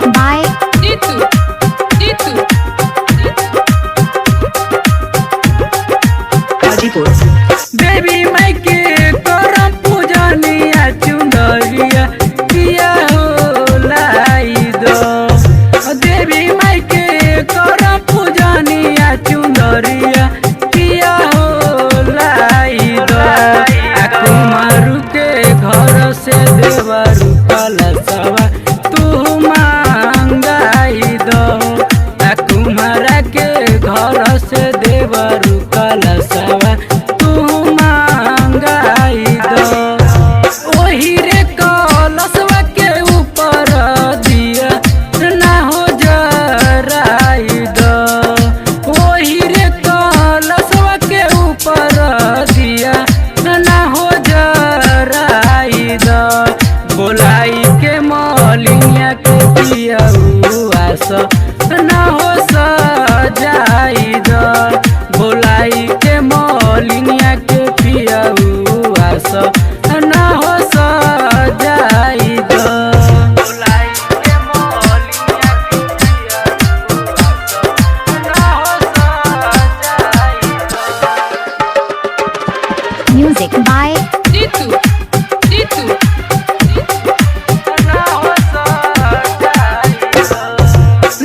Music by Itu. Hajipur. देवी माई के करम पूजनिया चुंदरिया पिया हो लाई दो। देवी माई के करम पूजनिया चुंदरिया पिया हो लाई दो। कुमारू के घर से देवरू कलशवा तू मांगाई दो। कुमारा के घर से देवरू कलशवा तू मांगाई दो। ओही रे कलशवा के ऊपर दिया ना हो जराई दो। ओही रे कलशवा के ऊपर दिया ना हो जराई दो। बोलाई के मलिया के पिया आस ना हो सजाई दो। बोलाई के मलिया के पिया आस ना हो सजाई दो। बोलाई के मलिया के पिया आस ना हो सजाई दो। Music by Itu.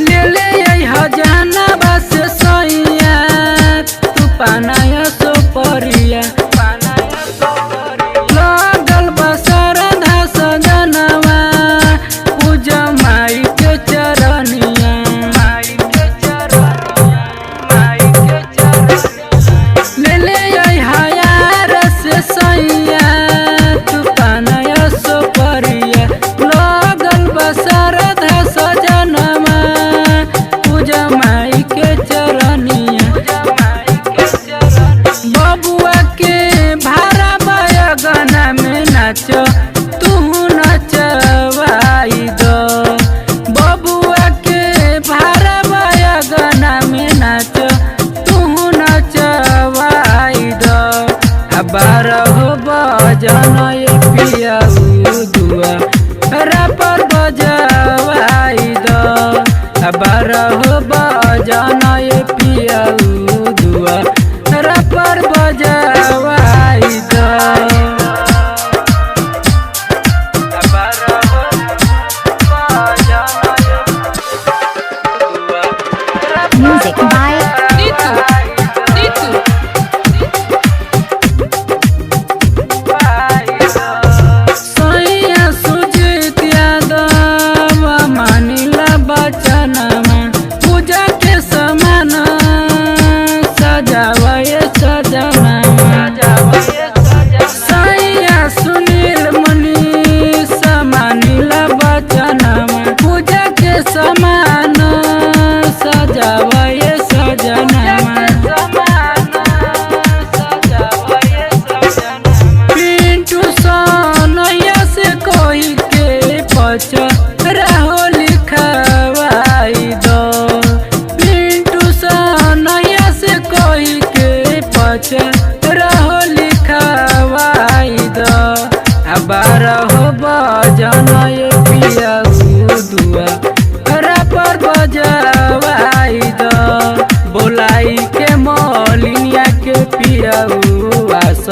ले ले हजाना बस सैया तू पानाया सो परिया लगल बसर धस जनवा पूजा माई के चरनिया। ले ले हयार से सैया तू पानाया सो परिया लगल बसर धस जनवा पूजा माई के चरनिया। बबुआ के भारा बयगना में नाच तू नचवाई दो। बबुआ के भारा बयगना में नाच तू नचवाई दो। 12 बजन पिया दुआ पर बजवाई दो। 12 बजन पिया दुआ पर बजवाई दो। Music by सैया सुजीत यादव मानिला बचनमा पूजा के समान सजावये सजना। सैया सुनील मनीष मानिला बचनमा पूजा के समान सजावये सजना। पिंटू सोनैया से कोई के रहो लिखवाई दो। पिंटू सोनैया से कोई के रहो लिखवाई दो। 12 बजन पिया दुआ पर बजवाई दो। बोलाई के मलिया के पिया आस